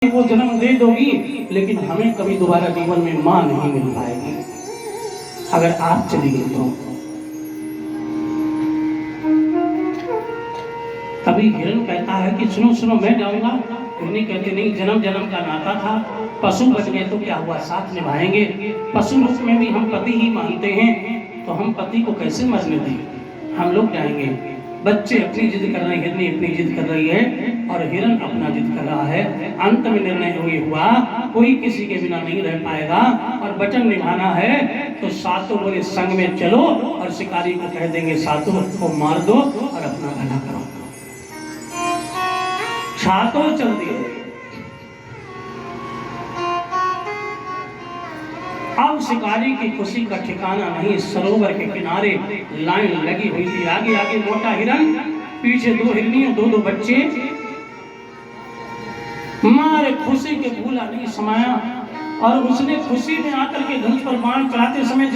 वो जन्म दे दोगी, लेकिन हमें कभी दोबारा जीवन में मां नहीं मिल पाएगी अगर आप चली गई तो। तभी हिरण कहता है कि सुनो सुनो मैं जाऊंगा। हिरनी कहते नहीं, जन्म जन्म का नाता था, पशु बन गए तो क्या हुआ, साथ निभाएंगे। पशु रूप में भी हम पति ही मानते हैं, तो हम पति को कैसे मरने दें, हम लोग जाएंगे। बच्चे अपनी जिद कर रहे हैं, हिरनी अपनी जिद कर रही है और हिरण अपना जिद कर रहा है। अंत में निर्णय हुआ कोई किसी के बिना नहीं रह पाएगा और वचन निभाना है तो सातों बोले संग में चलो और शिकारी को कह देंगे सातों को मार दो और अपना भला करो। सातों चल दिए। अब शिकारी की खुशी का ठिकाना नहीं। सरोवर के किनारे लाइन लगी हुई थी, आगे आगे मोटा हिरन, पीछे दो हिरनियां, दो दो बच्चे। मारे खुशी के भूला नहीं समाया और उसने खुशी में आकर के धनुष पर बाण चढ़ाते समय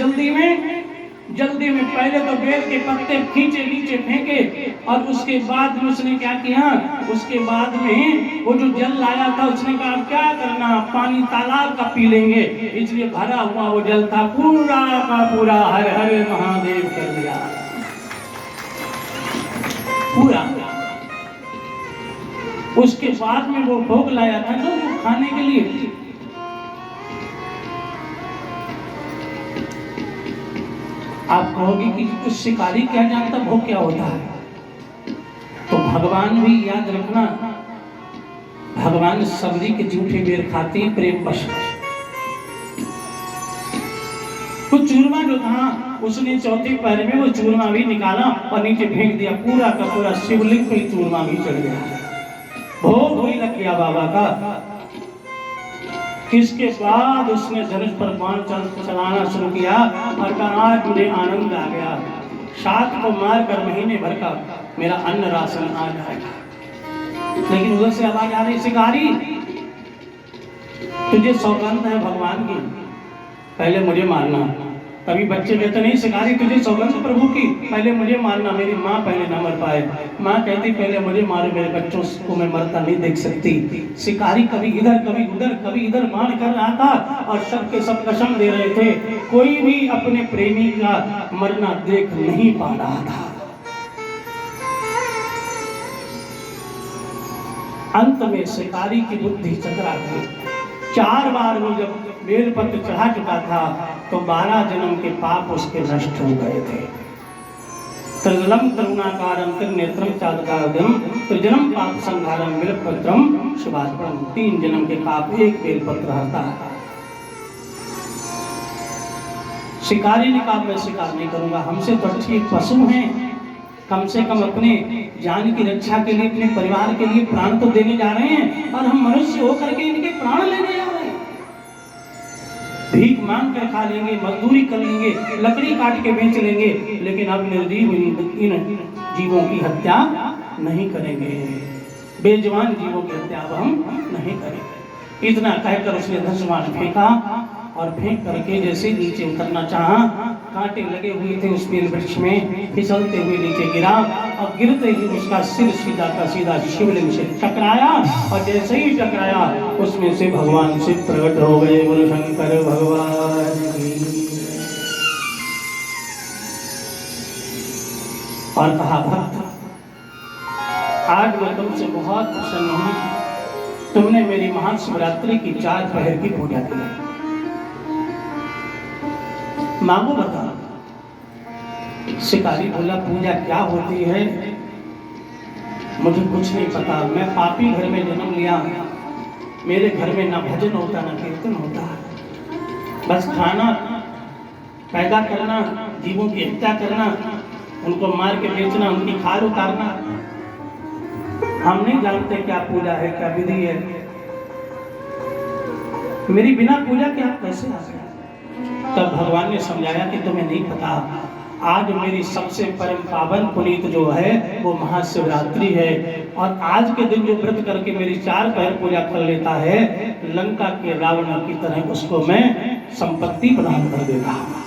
जल्दी में पहले तो बेल के पत्ते खींचे नीचे फेंके और उसके बाद में उसने क्या किया, उसके बाद में वो जो जल लाया था उसने कहा क्या करना, पानी तालाब का पी लेंगे, इसलिए भरा हुआ वो जल था, पूरा का पूरा हर हर महादेव कर दिया पूरा। उसके बाद में वो भोग लाया था तो वो खाने के लिए। आप कहोगे कि उस शिकारी क्या जानता भोग क्या होता है, तो भगवान भी याद रखना, भगवान सब्जी के जूठे बेर खाते हैं प्रेम वश। वो चूरमा जो था उसने चौथे पैर में वो चूरमा भी निकाला और नीचे फेंक दिया, पूरा का पूरा शिवलिंग पे चूरमा भी चढ़ गया, भोग वही लग गया बाबा का। इसके बाद उसने धनुष पर बाण चलाना शुरू किया और कहा आज मुझे आनंद आ गया, सात को मारकर महीने भर का मेरा अन्न राशन आ जाएगा। लेकिन उधर से आवाज आ रही, शिकारी तुझे सौगंध है भगवान की, पहले मुझे मारना। तभी बच्चे कहते नहीं शिकारी तुझे सौगंध प्रभु की, पहले मुझे मारना, मेरी माँ पहले ना मर पाए। माँ कहती पहले मुझे मारो, मेरे बच्चों को मैं मरता नहीं देख सकती। शिकारी कभी इधर कभी उधर कभी इधर मार कर रहा था और सबके सब कसम दे रहे थे, कोई भी अपने प्रेमी का मरना देख नहीं पा रहा था। अंत में शिकारी की बुद्धि चकरा गई। 4 बार वो जब बेलपत्र चढ़ा चुका था तो 12 जन्म के पाप उसके नष्ट हो गए थे। त्रिजलम करुणाकारम त्रिनेत्रम चादकाद्यम त्रिजन्म पाप संहारम बेलपत्रम शुभात्मम। 3 जन्म के पाप एक बेलपत्र हरता है। शिकारी ने कहा मैं शिकार नहीं करूंगा, हमसे तो अच्छी पशु हैं, कम से कम अपने जान की रक्षा के लिए अपने परिवार के लिए प्राण तो देने जा रहे हैं और हम मनुष्य होकर के इनके प्राण लेने जा रहे हैं। भीख मांग कर खा लेंगे, मजदूरी कर लेंगे, लकड़ी काट के बेच लेंगे, लेकिन अब निर्जीव इन जीवों की हत्या नहीं करेंगे, बेजवान जीवों की हत्या अब हम नहीं करेंगे। इतना कहकर उसने धनुष फेंका और फेंक करके जैसे नीचे उतरना चाहा, कांटे लगे हुए थे उस बेल वृक्ष में, फिसलते हुए नीचे गिरा और गिरते ही उसका सिर सीधा का सीधा शिवलिंग से टकराया और जैसे ही टकराया उसमें से भगवान शिव प्रकट हो गए। बोलो शंकर भगवान की। और कहा भक्त आज मैं तुमसे बहुत प्रसन्न हूँ, तुमने मेरी महाशिवरात्रि की 4 पहर की पूजा की, मांगो बता। शिकारी बोला पूजा क्या होती है मुझे कुछ नहीं पता, मैं पापी घर में जन्म लिया, मेरे घर में ना भजन होता ना कीर्तन होता, बस खाना पैदा करना, जीवों की हत्या करना, उनको मार के बेचना, उनकी खाल उतारना, हम नहीं जानते क्या पूजा है क्या विधि है। मेरी बिना पूजा के आप कैसे आ गए? तब भगवान ने समझाया कि तुम्हें नहीं पता, आज मेरी सबसे परम पावन पुनीत जो है वो महाशिवरात्रि है और आज के दिन जो व्रत करके मेरी 4 पहर पूजा कर लेता है, लंका के रावण की तरह उसको मैं संपत्ति प्रदान कर देता हूं।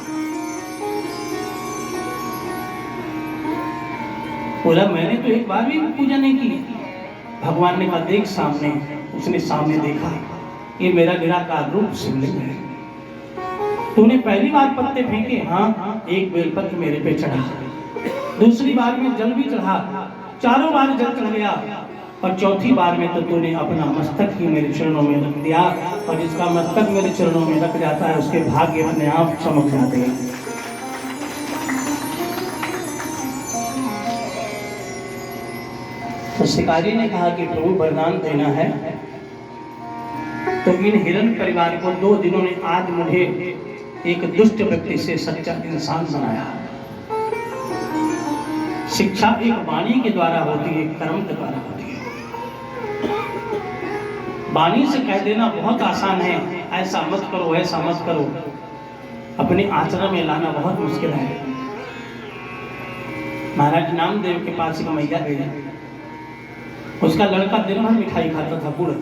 बोला मैंने तो एक बार भी पूजा नहीं की। भगवान ने कहा देख सामने उसने सामने देखा, ये मेरा निराकार रूप शिवलिंग है। तूने पहली बार पत्ते फेंके, हाँ, एक बेलपत्र मेरे पे चढ़ा। दूसरी बार में जल भी चढ़ा, चारों बार जल चढ़ गया, और चौथी बार में तो तूने अपना मस्तक ही मेरे चरणों में रख दिया। और जिसका मस्तक मेरे चरणों में रख जाता है उसके भाग्य अपने आप चमक जाते हैं। तो शिकारी ने कहा कि प्रभु वरदान देना है तो इन हिरण परिवार को 2 दिनों ने आज मुझे एक दुष्ट व्यक्ति से सच्चा इंसान बनाया। शिक्षा एक वाणी के द्वारा होती है, कर्म के द्वारा होती है। वाणी से कह देना बहुत आसान है, ऐसा मत करो, ऐसा मत करो, अपने आचरण में लाना बहुत मुश्किल है। महाराज नामदेव के पास एक मैया गई, उसका लड़का दिन भर मिठाई खाता था, गुड़।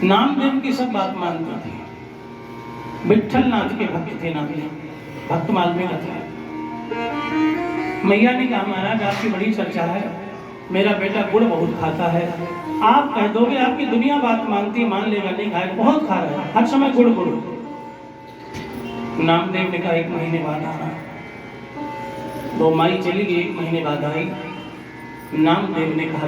नामदेव की सब बात मानती थी। विठल नाथ के भक्त थे, नामदेव भक्त वाल्मीकि थे। मैया ने कहा महाराज आपकी बड़ी चर्चा है, मेरा बेटा गुड़ बहुत खाता है, आप कह दोगे आपकी दुनिया बात मानती, मान लेगा, नहीं खाएगा, बहुत खा रहा है, हर समय गुड़ गुड़। नामदेव ने कहा 1 महीने बाद आना। तो माई चली गई, 1 महीने बाद आई। नामदेव ने कहा